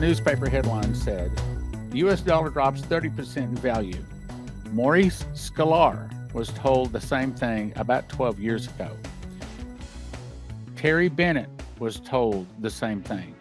newspaper headline said, the U.S. dollar drops 30% in value. Maurice Sklar was told the same thing about 12 years ago. Terry Bennett was told the same thing.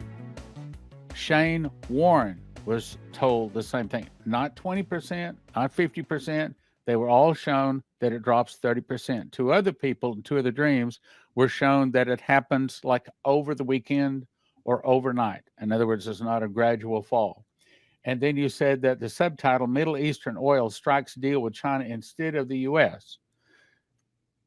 Shane Warren was told the same thing. Not 20%, not 50%. They were all shown that it drops 30%. Two other people, two other dreams, were shown that it happens like over the weekend or overnight. In other words, it's not a gradual fall. And then you said that the subtitle, Middle Eastern Oil Strikes Deal with China Instead of the U.S.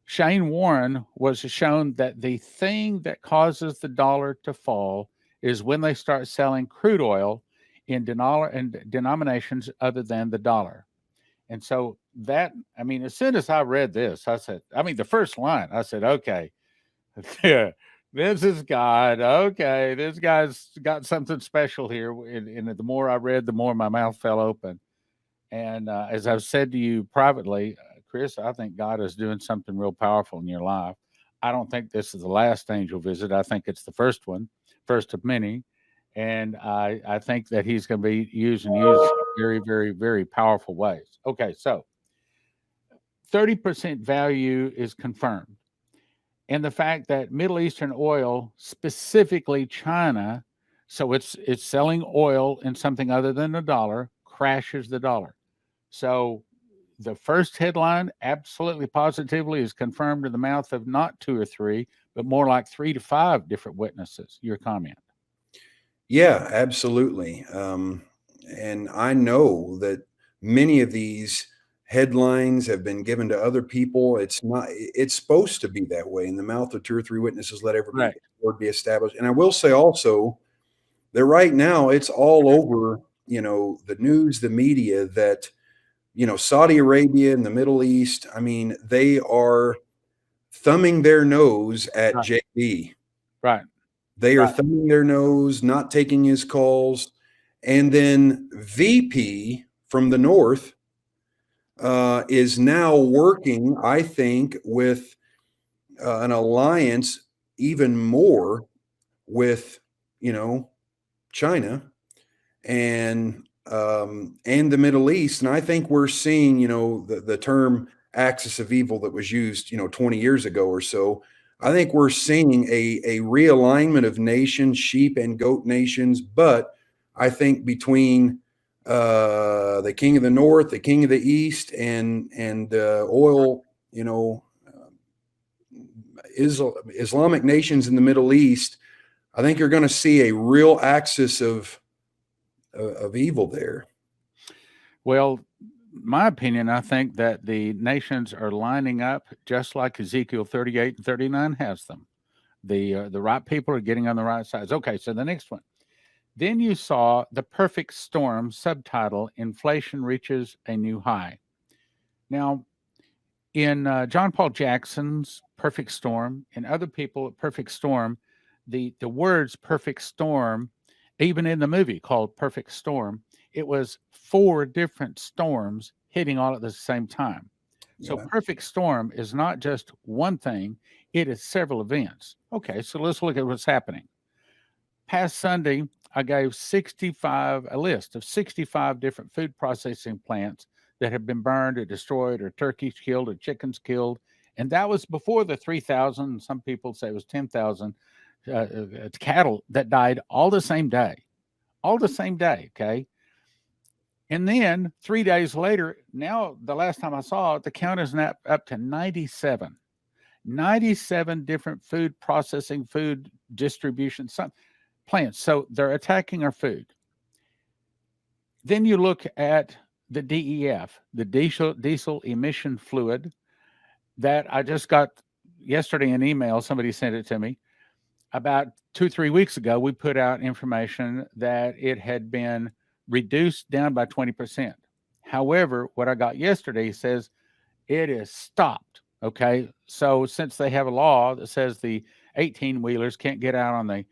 Shane Warren was shown that the thing that causes the dollar to fall is when they start selling crude oil in denominations other than the dollar. And so that, I mean, as soon as I read this, I said, I mean, the first line, I said, okay, yeah, this is God. Okay, this guy's got something special here. And the more I read, the more my mouth fell open. And as I've said to you privately, Chris, I think God is doing something real powerful in your life. I don't think this is the last angel visit. I think it's the first one, first of many. And I think that he's going to be used very, very, very powerful ways. Okay, so 30% value is confirmed. And the fact that Middle Eastern oil, specifically China, so it's selling oil in something other than a dollar, crashes the dollar. So the first headline, absolutely positively, is confirmed in the mouth of not two or three, but more like 3 to 5 different witnesses. Your comment? Yeah, absolutely. And I know that many of these headlines have been given to other people. It's supposed to be that way. In the mouth of 2 or 3 witnesses, let every Right. word be established. And I will say also that right now it's all over, the news, the media, that, Saudi Arabia and the Middle East, I mean, they are thumbing their nose at Right. JB. Right. They are thumbing their nose, not taking his calls. And then VP from the North is now working, I think, with an alliance even more with, China and the Middle East. And I think we're seeing, the term axis of evil that was used, 20 years ago or so. I think we're seeing a realignment of nations, sheep and goat nations. But I think between the king of the north, the king of the east, and oil, Islamic nations in the Middle East, I think you're going to see a real axis of evil there. Well, my opinion, I think that the nations are lining up just like Ezekiel 38 and 39 has them. The right people are getting on the right sides. Okay, so the next one. Then you saw the perfect storm subtitle, Inflation Reaches a New High. Now, in John Paul Jackson's Perfect Storm and other people at Perfect Storm, the words perfect storm, even in the movie called Perfect Storm, it was 4 different storms hitting all at the same time. So perfect storm is not just one thing, it is several events. Okay, so let's look at what's happening. Past Sunday, I gave a list of 65 different food processing plants that have been burned or destroyed or turkeys killed or chickens killed. And that was before the 3,000, some people say it was 10,000 cattle that died all the same day. Okay? And then 3 days later, now the last time I saw it, the count is now up to 97. 97 different food processing, food distribution plants. So they're attacking our food. Then you look at the DEF, the diesel emission fluid, that I just got yesterday an email. Somebody sent it to me. About 2-3 weeks ago, we put out information that it had been reduced down by 20%. However, what I got yesterday says it is stopped. Okay. So since they have a law that says the 18-wheelers can't get out on the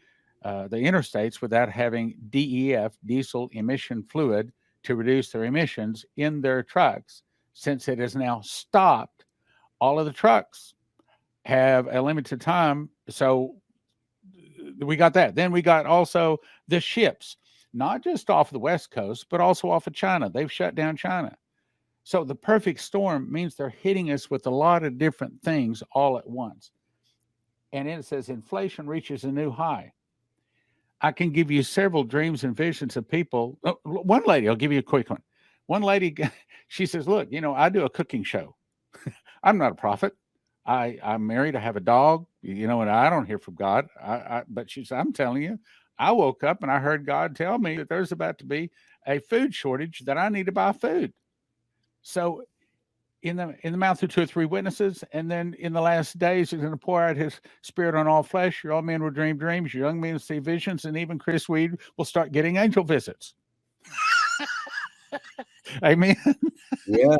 interstates without having DEF, diesel emission fluid, to reduce their emissions in their trucks, since it is now stopped, all of the trucks have a limited time. So we got that. Then we got also the ships. not just off the West Coast, but also off of China. They've shut down China. So the perfect storm means they're hitting us with a lot of different things all at once. And then it says inflation reaches a new high. I can give you several dreams and visions of people. One lady, I'll give you a quick one. One lady, she says, look, I do a cooking show. I'm not a prophet. I'm married. I have a dog, and I don't hear from God. But she said, I'm telling you, I woke up and I heard God tell me that there's about to be a food shortage, that I need to buy food. So in the mouth of two or three witnesses, and then in the last days he's going to pour out his spirit on all flesh. Your old men will dream dreams, your young men will see visions, and even Chris Weed will start getting angel visits. Amen. Yeah.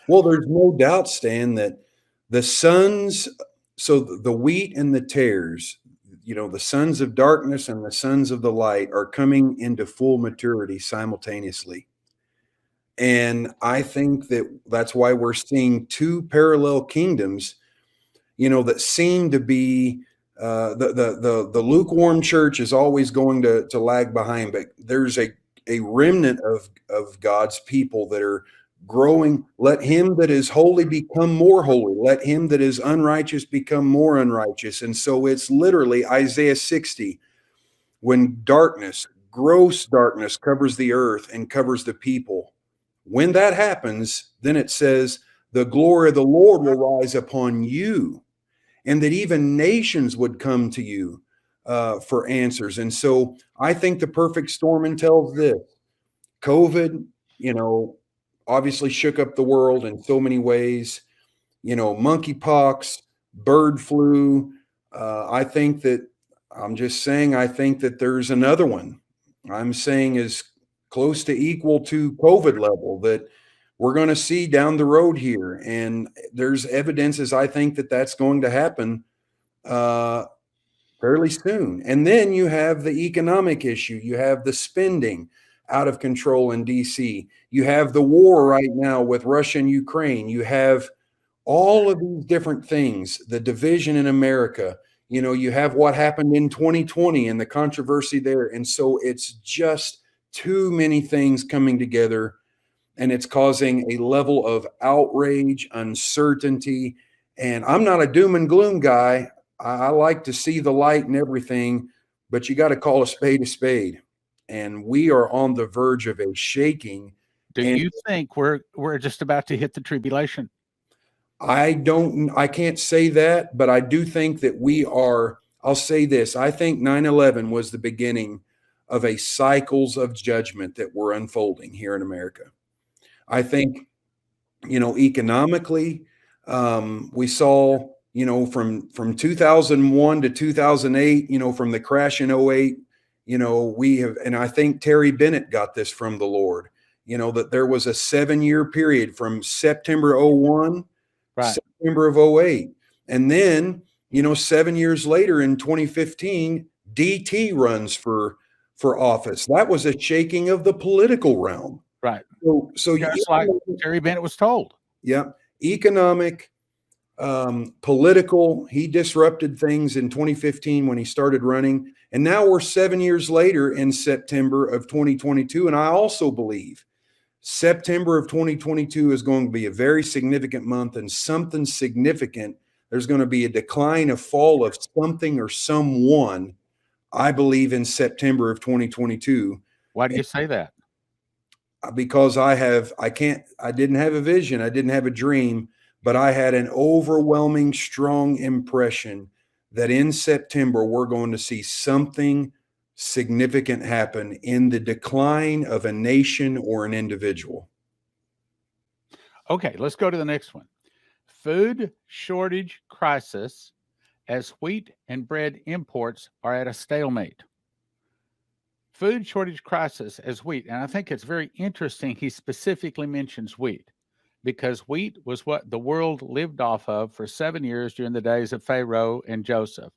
Well, there's no doubt, Stan, that the sons, so the wheat and the tares, the sons of darkness and the sons of the light are coming into full maturity simultaneously. And I think that that's why we're seeing two parallel kingdoms, that seem to be the lukewarm church is always going to lag behind, but there's a remnant of God's people that are growing. Let him that is holy become more holy. Let him that is unrighteous become more unrighteous. And so it's literally Isaiah 60, when darkness, gross darkness, covers the earth and covers the people. When that happens, then it says, the glory of the Lord will rise upon you, and that even nations would come to you for answers. And so I think the perfect storm entails this. COVID, obviously shook up the world in so many ways. Monkeypox, bird flu. I think that I think that there's another one. I'm saying is close to equal to COVID level that we're going to see down the road here. And there's evidences, I think, that that's going to happen fairly soon. And then you have the economic issue. You have the spending out of control in DC. You have the war right now with Russia and Ukraine. You have all of these different things, the division in America. You have what happened in 2020 and the controversy there. And so it's just too many things coming together, and it's causing a level of outrage, uncertainty. And I'm not a doom and gloom guy. I like to see the light and everything, but you got to call a spade a spade. And we are on the verge of a shaking. Do you think we're just about to hit the tribulation? I can't say that, but I do think that we are. I'll say this. I think 9/11 was the beginning of a cycles of judgment that were unfolding here in America. I think, economically, we saw, from 2001 to 2008, from the crash in 08, we have, and I think Terry Bennett got this from the Lord, that there was a 7-year period from September 01, right, September of 08. And then, 7 years later in 2015, DT runs for office. That was a shaking of the political realm. Right. So just like Terry Bennett was told. Yeah. Economic, political. He disrupted things in 2015 when he started running. And now we're 7 years later in September of 2022. And I also believe September of 2022 is going to be a very significant month, and something significant. There's going to be a decline, a fall of something or someone, I believe, in September of 2022. Why do you say that? Because I didn't have a vision. I didn't have a dream, but I had an overwhelming, strong impression that in September, we're going to see something significant happen in the decline of a nation or an individual. Okay, let's go to the next one. Food shortage crisis as wheat and bread imports are at a stalemate. Food shortage crisis as wheat. And I think it's very interesting he specifically mentions wheat, because wheat was what the world lived off of for 7 years during the days of Pharaoh and Joseph.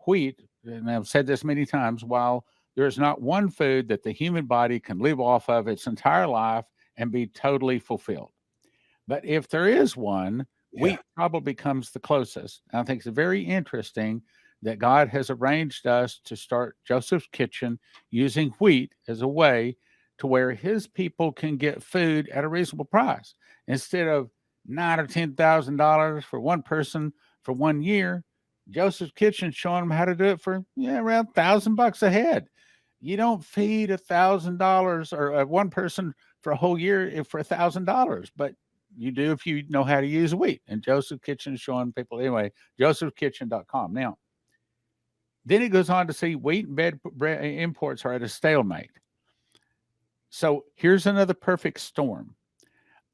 Wheat, and I've said this many times, while there is not one food that the human body can live off of its entire life and be totally fulfilled. But if there is one, wheat probably comes the closest. And I think it's very interesting that God has arranged us to start Joseph's Kitchen using wheat as a way to where his people can get food at a reasonable price instead of nine or $10,000 for one person for 1 year. Joseph's Kitchen showing them how to do it for around $1,000 a head. You don't feed $1,000 or one person for a whole year for $1,000, but you do if you know how to use wheat. And Joseph Kitchen is showing people anyway. josephkitchen.com. Now, then he goes on to see wheat and bread imports are at a stalemate. So here's another perfect storm.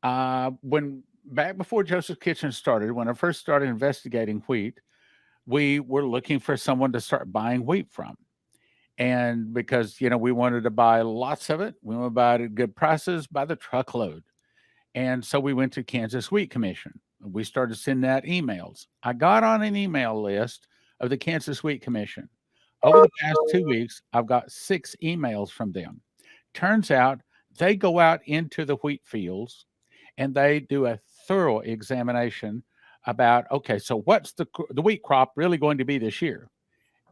When back before Joseph Kitchen started, when I first started investigating wheat, we were looking for someone to start buying wheat from. And because, we wanted to buy lots of it, we wanted to buy it at good prices by the truckload. And so we went to Kansas Wheat Commission. We started sending out emails. I got on an email list of the Kansas Wheat Commission. Over the past 2 weeks, I've got 6 emails from them. Turns out they go out into the wheat fields and they do a thorough examination about, okay, so what's the wheat crop really going to be this year?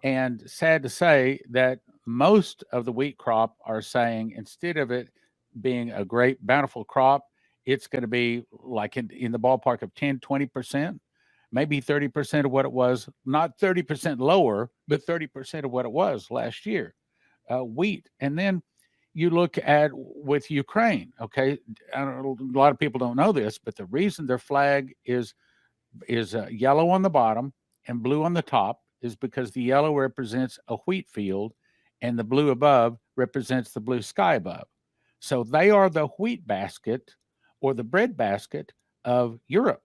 And sad to say that most of the wheat crop are saying instead of it being a great, bountiful crop, it's going to be like in the ballpark of 10, 20%, maybe 30% of what it was, not 30% lower, but 30% of what it was last year, wheat. And then you look at with Ukraine, okay, a lot of people don't know this, but the reason their flag is yellow on the bottom and blue on the top is because the yellow represents a wheat field and the blue above represents the blue sky above. So they are the wheat basket or the bread basket of Europe.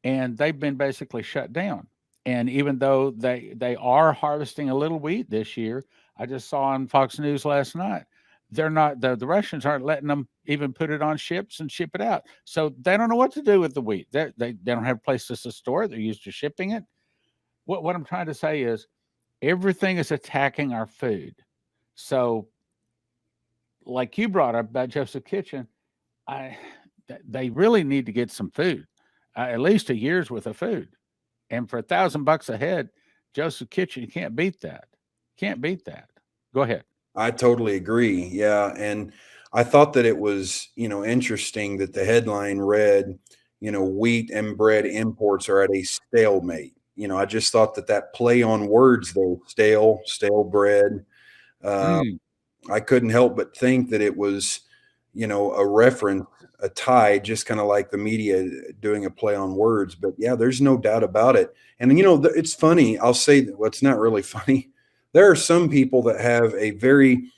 And they've been basically shut down. And even though they are harvesting a little wheat this year, I just saw on Fox News last night, they're not the Russians aren't letting them even put it on ships and ship it out. So they don't know what to do with the wheat. They don't have places to store it. They're used to shipping it. What I'm trying to say is everything is attacking our food. So, like you brought up about Joseph Kitchen, I they really need to get some food, at least a year's worth of food, and for $1,000 a head, Joseph Kitchen, you can't beat that. Can't beat that. Go ahead. I totally agree. Yeah. And I thought that it was, interesting that the headline read, wheat and bread imports are at a stalemate. I just thought that play on words, though, stale bread. Uh, Mm, I couldn't help but think that it was, a reference, a tie, just kind of like the media doing a play on words. But yeah, there's no doubt about it. And, it's funny. I'll say that what's not really funny. There are some people that have a very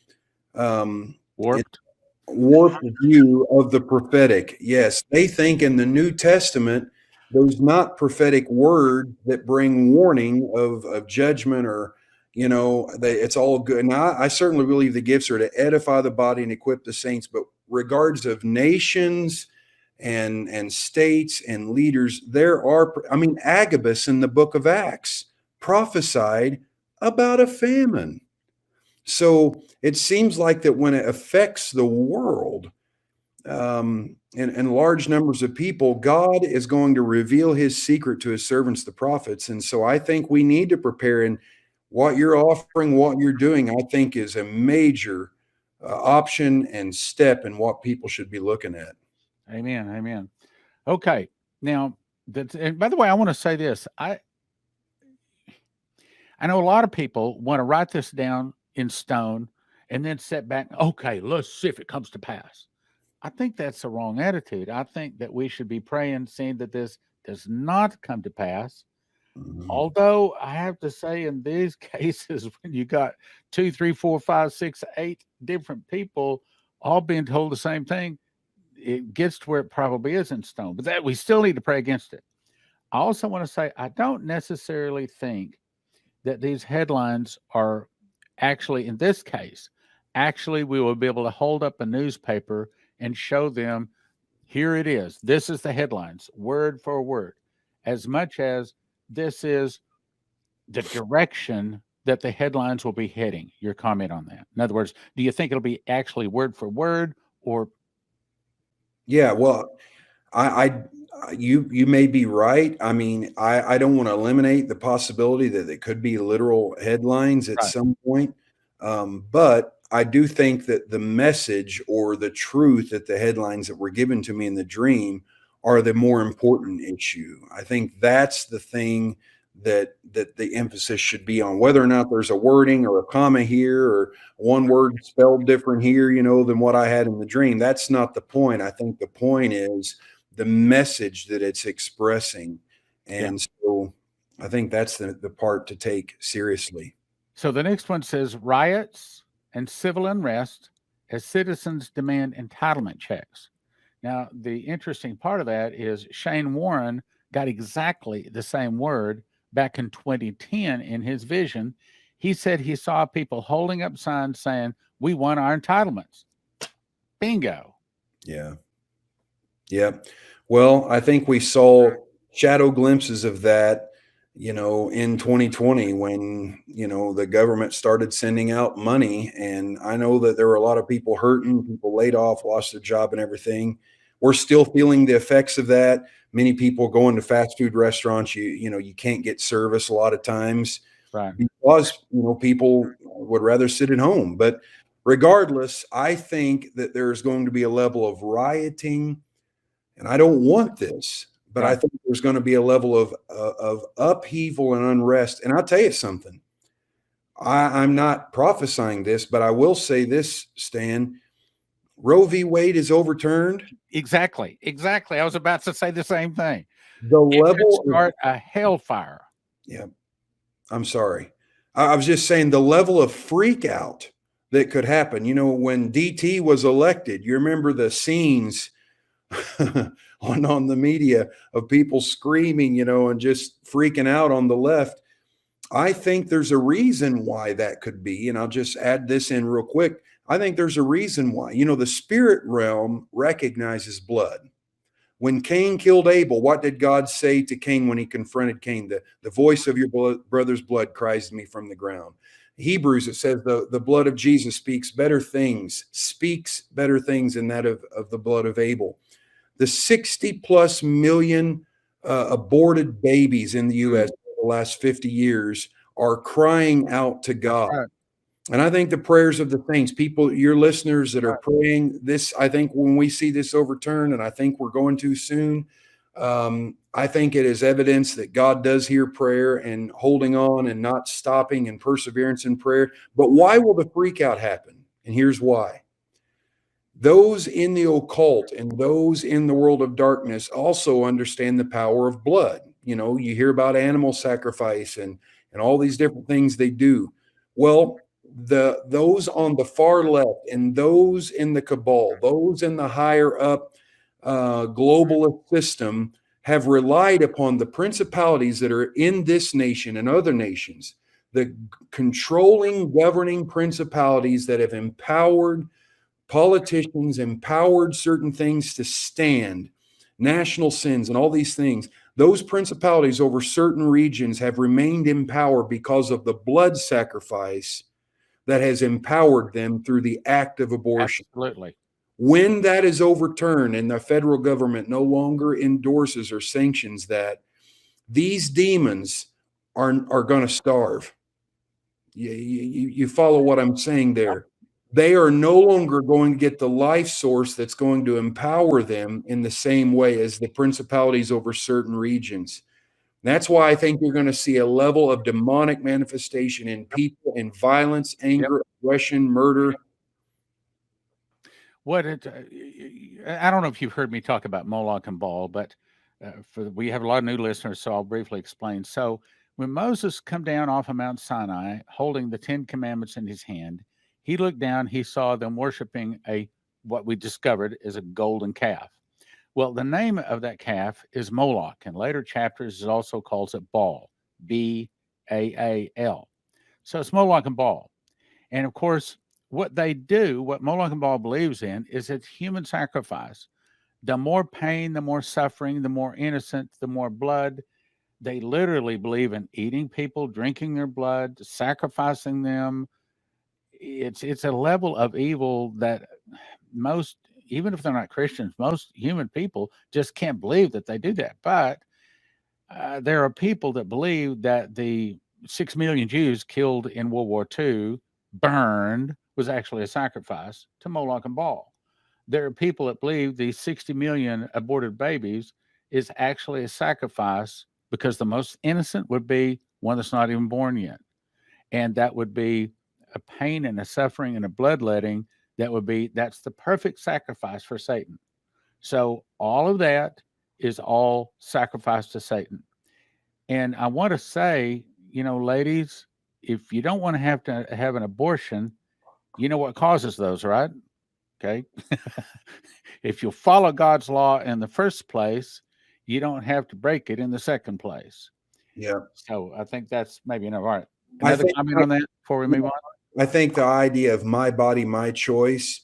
um, warped. warped view of the prophetic. Yes, they think in the New Testament there's not prophetic words that bring warning of judgment or it's all good. Now I certainly believe the gifts are to edify the body and equip the saints, but regards of nations and states and leaders, there are, I mean, Agabus in the book of Acts prophesied about a famine. So it seems like that when it affects the world, and large numbers of people, God is going to reveal his secret to his servants, the prophets. And so I think we need to prepare. And what you're offering, what you're doing, I think is a major option and step in what people should be looking at. Amen. Amen. Okay. Now, and by the way, I want to say this. I know a lot of people want to write this down in stone and then sit back. Okay, let's see if it comes to pass. I think that's the wrong attitude. I think that we should be praying, seeing that this does not come to pass. Mhm. Although I have to say, in these cases, when you got 2, 3, 4, 5, 6, 8 different people all being told the same thing, it gets to where it probably is in stone. But that we still need to pray against it. I also want to say I don't necessarily think that these headlines are actually, in this case, actually we will be able to hold up a newspaper and show them, here it is. This is the headlines, word for word, as much as this is the direction that the headlines will be heading. Your comment on that. In other words, do you think it'll be actually word for word or Yeah, well, I You may be right. I mean, I don't want to eliminate the possibility that it could be literal headlines at Right. some point. But I do think that the message or the truth that the headlines that were given to me in the dream are the more important issue. I think that's the thing that the emphasis should be on, whether or not there's a wording or a comma here or one word spelled different here, than what I had in the dream. That's not the point. I think the point is the message that it's expressing. Yeah. And so I think that's the part to take seriously. So the next one says riots and civil unrest as citizens demand entitlement checks. Now, the interesting part of that is Shane Warren got exactly the same word back in 2010 in his vision. He said he saw people holding up signs saying, "We want our entitlements." Bingo. Yeah. Yeah. Well, I think we saw shadow glimpses of that, in 2020 when, the government started sending out money. And I know that there were a lot of people hurting, people laid off, lost their job and everything. We're still feeling the effects of that. Many people going to fast food restaurants, you can't get service a lot of times Right. because, people would rather sit at home. But regardless, I think that there's going to be a level of rioting, and I don't want this, but I Right. think there's going to be a level of upheaval and unrest. And I'll tell you something. I'm not prophesying this, but I will say this, Stan. Roe v. Wade is overturned. Exactly. Exactly. I was about to say the same thing. The It could level of, start a hellfire. yeah, I'm sorry. I was just saying the level of freak out that could happen. When DT was elected, you remember the scenes on the media of people screaming, and just freaking out on the left. I think there's a reason why that could be, and I'll just add this in real quick. I think there's a reason why. The spirit realm recognizes blood. When Cain killed Abel, what did God say to Cain when he confronted Cain? The voice of your brother's blood cries to me from the ground. Hebrews, it says the blood of Jesus speaks better things than that of the blood of Abel. The 60 plus million aborted babies in the U.S. over the last 50 years are crying out to God. Right. And I think the prayers of the saints, people, your listeners that are praying this, I think when we see this overturn, and I think we're going to soon, I think it is evidence that God does hear prayer and holding on and not stopping and perseverance in prayer. But why will the freak out happen? And here's why. Those in the occult and those in the world of darkness also understand the power of blood. You hear about animal sacrifice and all these different things they do. Well, those on the far left and those in the cabal, those in the higher up globalist system have relied upon the principalities that are in this nation and other nations, the controlling, governing principalities that have empowered politicians, empowered certain things to stand, national sins and all these things. Those principalities over certain regions have remained in power because of the blood sacrifice that has empowered them through the act of abortion. Absolutely. When that is overturned and the federal government no longer endorses or sanctions that, these demons are going to starve. You follow what I'm saying there? They are no longer going to get the life source that's going to empower them in the same way as the principalities over certain regions. That's why I think you're going to see a level of demonic manifestation in people, in violence, anger, aggression, murder. I don't know if you've heard me talk about Moloch and Baal, but we have a lot of new listeners, so I'll briefly explain. So when Moses come down off of Mount Sinai, holding the 10 Commandments in his hand, he looked down, he saw them worshiping what we discovered is a golden calf. Well, the name of that calf is Moloch. In later chapters, it also calls it Baal, Baal. So it's Moloch and Baal. And of course, what Moloch and Baal believes in is it's human sacrifice. The more pain, the more suffering, the more innocent, the more blood. They literally believe in eating people, drinking their blood, sacrificing them. It's a level of evil that most even if they're not Christians, most human people just can't believe that they do that. But there are people that believe that the 6 million Jews killed in World War II, burned, was actually a sacrifice to Moloch and Baal. There are people that believe the 60 million aborted babies is actually a sacrifice because the most innocent would be one that's not even born yet. And that would be a pain and a suffering and a bloodletting that's the perfect sacrifice for Satan. So all of that is all sacrifice to Satan. And I want to say, ladies, if you don't want to have an abortion, you know what causes those, right? Okay. If you follow God's law in the first place, you don't have to break it in the second place. Yeah. So I think that's maybe enough. All right. I Another think comment on that before we move on? I think the idea of my body, my choice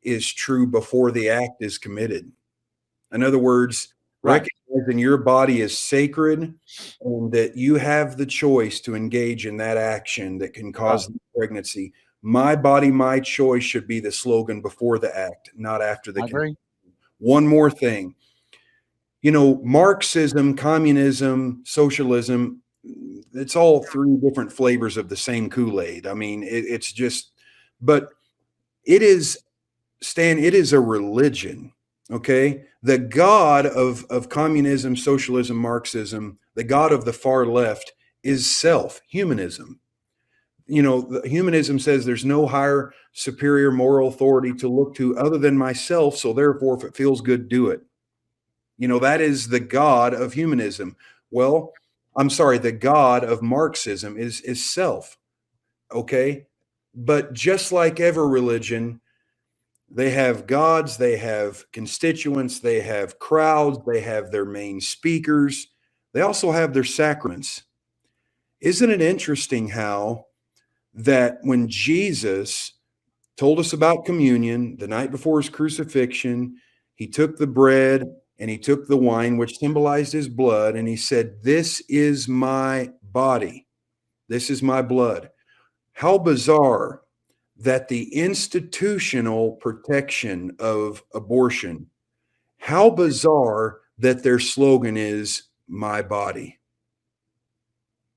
is true before the act is committed. In other words, Right. recognizing your body is sacred and that you have the choice to engage in that action that can cause the pregnancy. My body, my choice should be the slogan before the act, not after the I agree. One more thing. Marxism, communism, socialism, it's all three different flavors of the same Kool-Aid. I mean, it's just, but it is, Stan, it is a religion. Okay. The God of communism, socialism, Marxism, the God of the far left is self, humanism. Humanism says there's no higher, superior moral authority to look to other than myself. So therefore, if it feels good, do it. That is the God of humanism. Well, I'm sorry, the God of Marxism is self. Okay. But just like every religion, they have gods, they have constituents, they have crowds, they have their main speakers. They also have their sacraments. Isn't it interesting how that when Jesus told us about communion the night before his crucifixion, he took the bread and he took the wine, which symbolized his blood, and he said, "This is my body. This is my blood." How bizarre that the institutional protection of abortion, how bizarre that their slogan is "my body,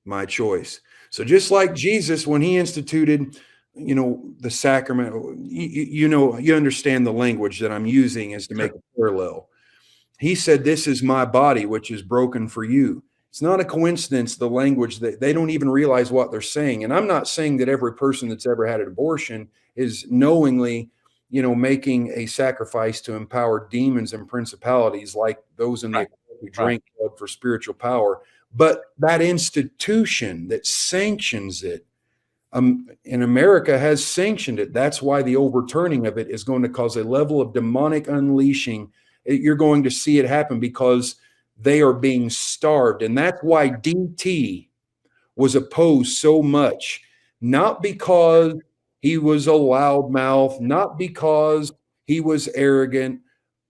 my choice." So just like Jesus, when he instituted, the sacrament, you understand the language that I'm using is to make a parallel. He said, "This is my body, which is broken for you." It's not a coincidence, the language that they don't even realize what they're saying. And I'm not saying that every person that's ever had an abortion is knowingly, making a sacrifice to empower demons and principalities like those in the Right. who drink blood for spiritual power. But that institution that sanctions it, in America has sanctioned it. That's why the overturning of it is going to cause a level of demonic unleashing. You're going to see it happen because they are being starved. And that's why DT was opposed so much, not because he was a loudmouth, not because he was arrogant.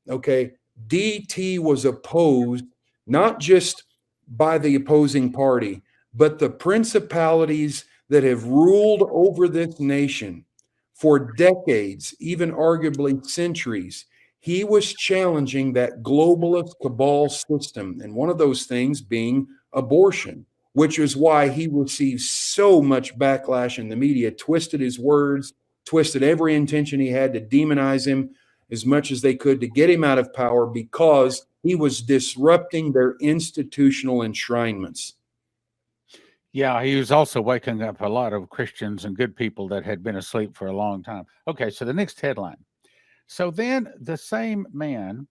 Okay. DT was opposed not just by the opposing party, but the principalities that have ruled over this nation for decades, even arguably centuries. He was challenging that globalist cabal system, and one of those things being abortion, which is why he received so much backlash in the media, twisted his words, twisted every intention he had to demonize him as much as they could to get him out of power because he was disrupting their institutional enshrinements. Yeah, he was also waking up a lot of Christians and good people that had been asleep for a long time. Okay, so the next headline. So then the same man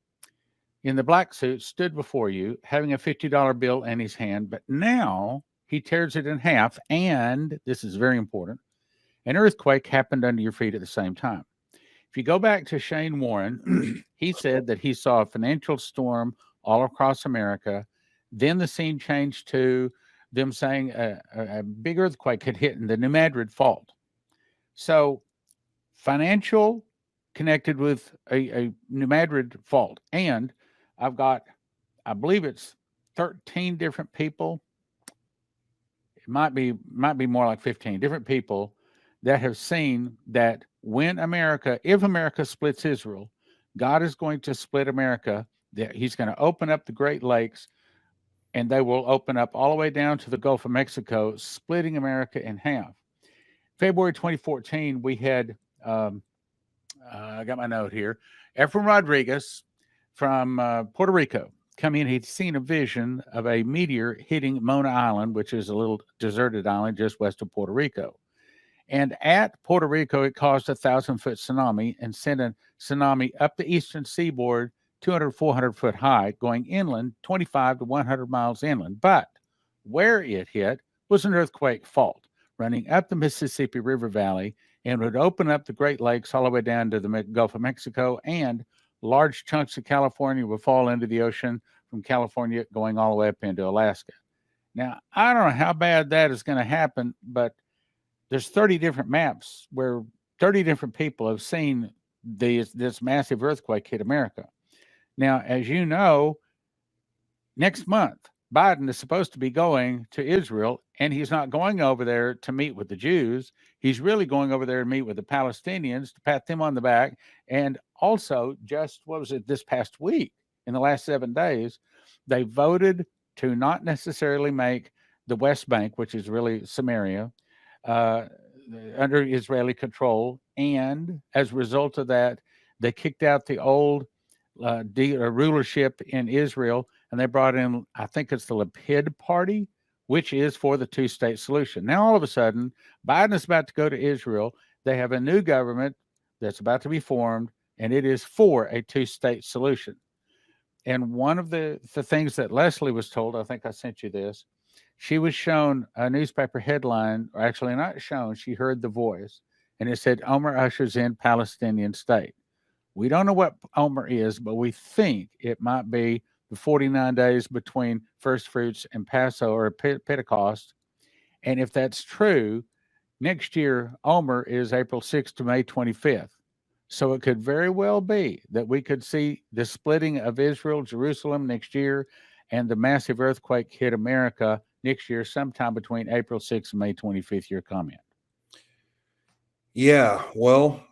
in the black suit stood before you having a $50 bill in his hand, but now he tears it in half. And this is very important, an earthquake happened under your feet at the same time. If you go back to Shane Warren, he said that he saw a financial storm all across America. Then the scene changed to them saying a big earthquake had hit in the New Madrid fault. So financial connected with a New Madrid fault. And I've got, I believe it's 13 different people. It might be more like 15 different people that have seen that when America, if America splits Israel, God is going to split America. He's going to open up the Great Lakes, and they will open up all the way down to the Gulf of Mexico, splitting America in half. February 2014, we had, I got my note here, Efrain Rodriguez from Puerto Rico come in. He'd seen a vision of a meteor hitting Mona Island, which is a little deserted island just west of Puerto Rico. And at Puerto Rico, it caused a 1,000-foot tsunami and sent a tsunami up the eastern seaboard, 200, 400-foot high, going inland, 25 to 100 miles inland. But where it hit was an earthquake fault running up the Mississippi River Valley and would open up the Great Lakes all the way down to the Gulf of Mexico, and large chunks of California would fall into the ocean from California going all the way up into Alaska. Now, I don't know how bad that is going to happen, but there's 30 different maps where 30 different people have seen this massive earthquake hit America. Now, as you know, next month, Biden is supposed to be going to Israel, and he's not going over there to meet with the Jews. He's really going over there to meet with the Palestinians, to pat them on the back. And also, just what was it, this past week, in the last 7 days, they voted to not necessarily make the West Bank, which is really Samaria, under Israeli control. And as a result of that, they kicked out the old rulership in Israel, and they brought in, I think it's the Lapid Party, which is for the two-state solution. Now, all of a sudden, Biden is about to go to Israel. They have a new government that's about to be formed, and it is for a two-state solution. And one of the things that Leslie was told, I think I sent you this, she was shown a newspaper headline, or actually not shown, she heard the voice, and it said, Omer ushers in Palestinian state. We don't know what Omer is, but we think it might be the 49 days between first fruits and Passover or Pentecost. And if that's true, next year, Omer is April 6th to May 25th. So it could very well be that we could see the splitting of Israel, Jerusalem next year, and the massive earthquake hit America next year, sometime between April 6th and May 25th. Your comment? Yeah, well,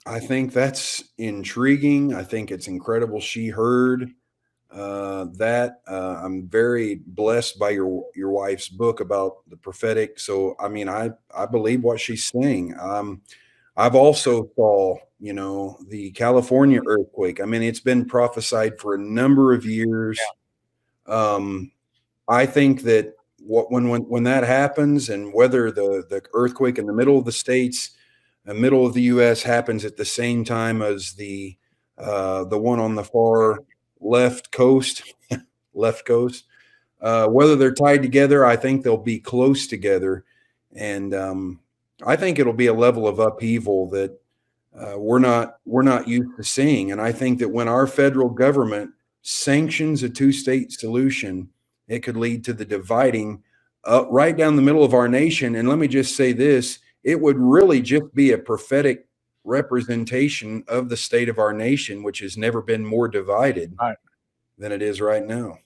I think that's intriguing. I think it's incredible she heard that. I'm very blessed by your wife's book about the prophetic. So, I mean, I believe what she's saying. I've also saw, the California earthquake. I mean, it's been prophesied for a number of years. I think that when that happens, and whether the earthquake in the middle of the states, the middle of the U.S. happens at the same time as the one on the far left coast, whether they're tied together, I think they'll be close together, and I think it'll be a level of upheaval that we're not used to seeing. And I think that when our federal government sanctions a two-state solution, it could lead to the dividing right down the middle of our nation. And let me just say this: it would really just be a prophetic representation of the state of our nation, which has never been more divided than it is right now.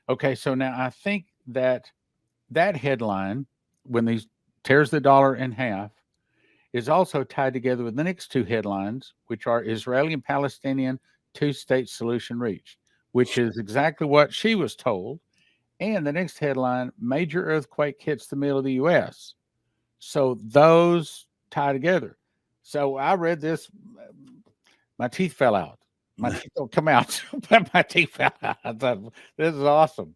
Okay, so now I think that headline, when these tears the dollar in half, is also tied together with the next two headlines, which are Israeli and Palestinian two-state solution reached, which is exactly what she was told. And the next headline, major earthquake hits the middle of the U.S. So those tie together. So I read this, my teeth fell out. My teeth don't come out, but my teeth fell out. I thought, this is awesome.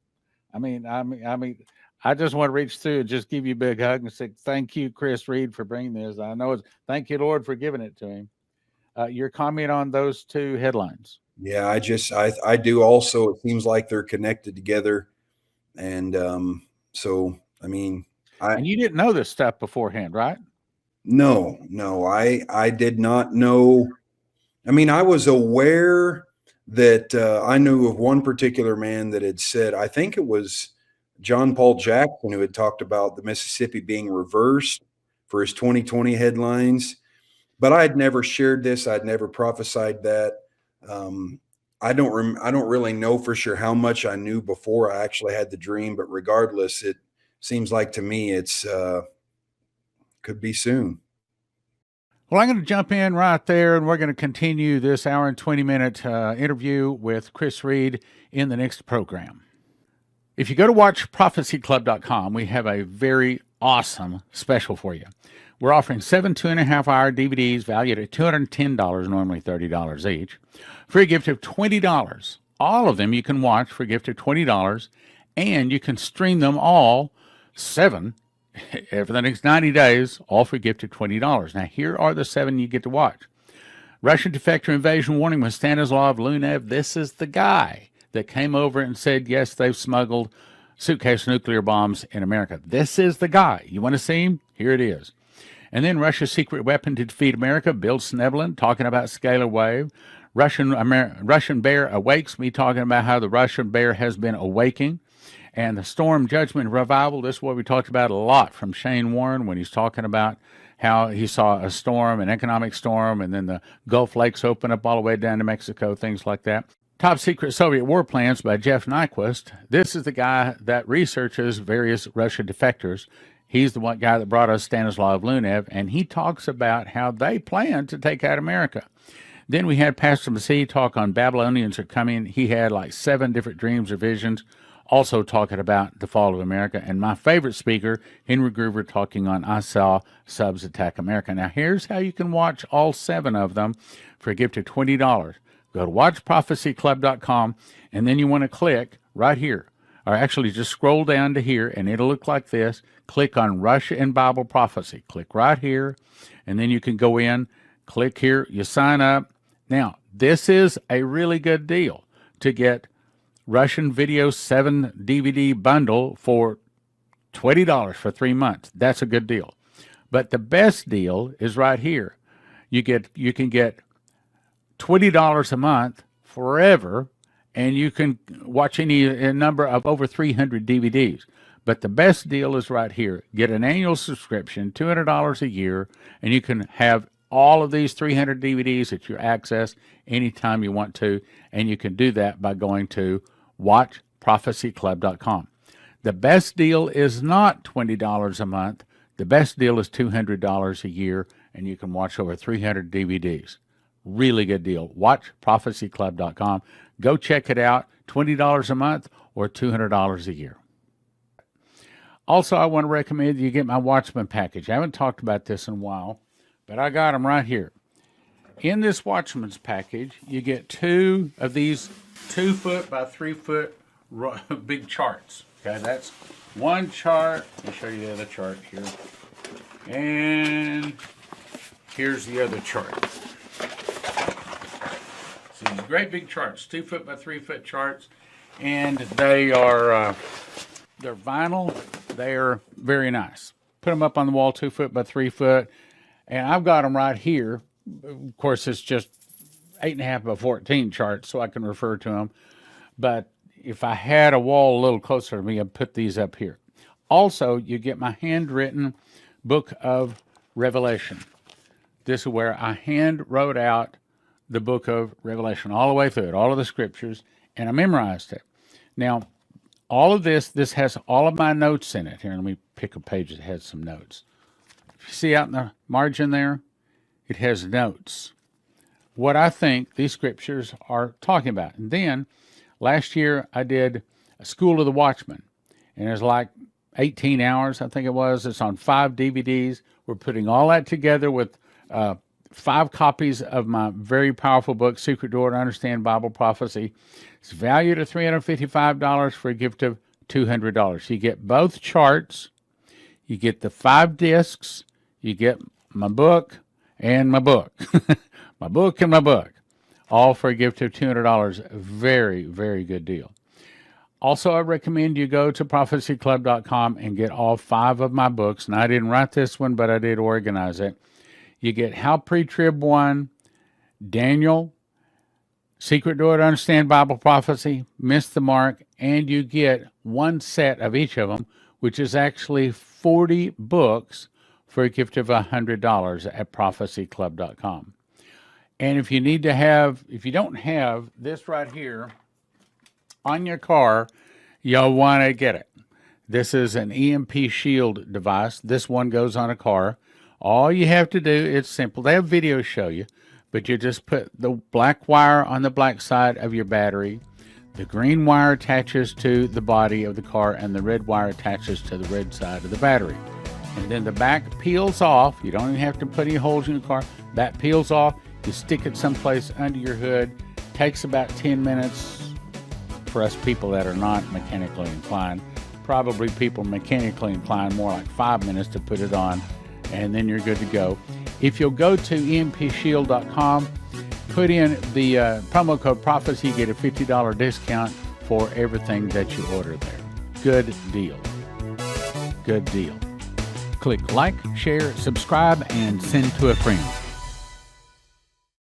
I mean, I just want to reach through and just give you a big hug and say, thank you, Chris Reed, for bringing this. I know thank you, Lord, for giving it to him. Your comment on those two headlines? Yeah, I do also. It seems like they're connected together. And so, I mean, and you didn't know this stuff beforehand, right? No, I did not know. I mean, I was aware that I knew of one particular man that had said, I think it was John Paul Jackson, who had talked about the Mississippi being reversed for his 2020 headlines. But I had never shared this. I'd never prophesied that. I don't really know for sure how much I knew before I actually had the dream. But regardless, it seems like to me it's could be soon. Well, I'm going to jump in right there, and we're going to continue this hour and 20-minute interview with Chris Reed in the next program. If you go to watchprophecyclub.com, we have a very awesome special for you. We're offering 7 2.5-hour DVDs valued at $210, normally $30 each, for a gift of $20. All of them you can watch for a gift of $20, and you can stream them all, 7, for the next 90 days, all for a gift of $20. Now, here are the 7 you get to watch. Russian defector invasion warning with Stanislav Lunev. This is the guy that came over and said, yes, they've smuggled suitcase nuclear bombs in America. This is the guy. You want to see him? Here it is. And then Russia's secret weapon to defeat America, Bill Snevelin, talking about scalar wave. Russian bear awakes, me talking about how the Russian bear has been awaking. And the storm judgment revival, this is what we talked about a lot from Shane Warren when he's talking about how he saw a storm, an economic storm, and then the Gulf Lakes open up all the way down to Mexico, things like that. Top Secret Soviet War Plans by Jeff Nyquist. This is the guy that researches various Russian defectors. He's the one guy that brought us Stanislav Lunev, and he talks about how they plan to take out America. Then we had Pastor Massey talk on Babylonians are coming. He had like 7 different dreams or visions, also talking about the fall of America. And my favorite speaker, Henry Groover, talking on I Saw Subs Attack America. Now, here's how you can watch all 7 of them for a gift of $20. Go to watchprophecyclub.com, and then you want to click right here. Or actually, just scroll down to here, and it'll look like this. Click on Russia and Bible Prophecy. Click right here, and then you can go in, click here, you sign up. Now, this is a really good deal to get Russian Video 7 DVD bundle for $20 for 3 months. That's a good deal. But the best deal is right here. You can get $20 a month forever, and you can watch a number of over 300 DVDs. But the best deal is right here. Get an annual subscription, $200 a year, and you can have all of these 300 DVDs at your access anytime you want to, and you can do that by going to watchprophecyclub.com. The best deal is not $20 a month. The best deal is $200 a year, and you can watch over 300 DVDs. Really good deal. WatchProphecyClub.com. Go check it out. $20 a month or $200 a year. Also, I want to recommend you get my Watchman package. I haven't talked about this in a while, but I got them right here. In this Watchman's package, you get 2 of these 2-foot by 3-foot big charts. Okay, that's one chart. Let me show you the other chart here. And here's the other chart. So these great big charts, 2-foot by 3-foot charts, and they are they're vinyl. They are very nice. Put them up on the wall, 2-foot by 3-foot, and I've got them right here. Of course, it's just 8.5 by 14 charts, so I can refer to them. But if I had a wall a little closer to me, I'd put these up here. Also, you get my handwritten book of Revelation. This is where I hand wrote out the book of Revelation all the way through it, all of the scriptures, and I memorized it. Now, all of this has all of my notes in it. Here, let me pick a page that has some notes. If you see out in the margin there, it has notes. What I think these scriptures are talking about. And then, last year, I did a School of the Watchman, and it's like 18 hours, I think it was. It's on 5 DVDs. We're putting all that together with 5 copies of my very powerful book, Secret Door to Understand Bible Prophecy. It's valued at $355 for a gift of $200. You get both charts, you get the 5 discs, you get my book and my book. My book and my book, all for a gift of $200. Very, very good deal. Also, I recommend you go to prophecyclub.com and get all 5 of my books. And I didn't write this one, but I did organize it. You get How Pre-Trib 1, Daniel, Secret Door to Understand Bible Prophecy, Miss the Mark, and you get 1 set of each of them, which is actually 40 books for a gift of $100 at prophecyclub.com. And if you don't have this right here on your car, you'll want to get it. This is an EMP Shield device. This one goes on a car. All you have to do, it's simple. They have videos show you, but you just put the black wire on the black side of your battery. The green wire attaches to the body of the car, and the red wire attaches to the red side of the battery. And then the back peels off. You don't even have to put any holes in your car. That peels off. You stick it someplace under your hood. Takes about 10 minutes for us people that are not mechanically inclined. Probably people mechanically inclined, more like 5 minutes to put it on, and then you're good to go. If you'll go to empshield.com, put in the promo code prophecy, you get a $50 discount for everything that you order there. Good deal. Good deal. Click like, share, subscribe, and send to a friend.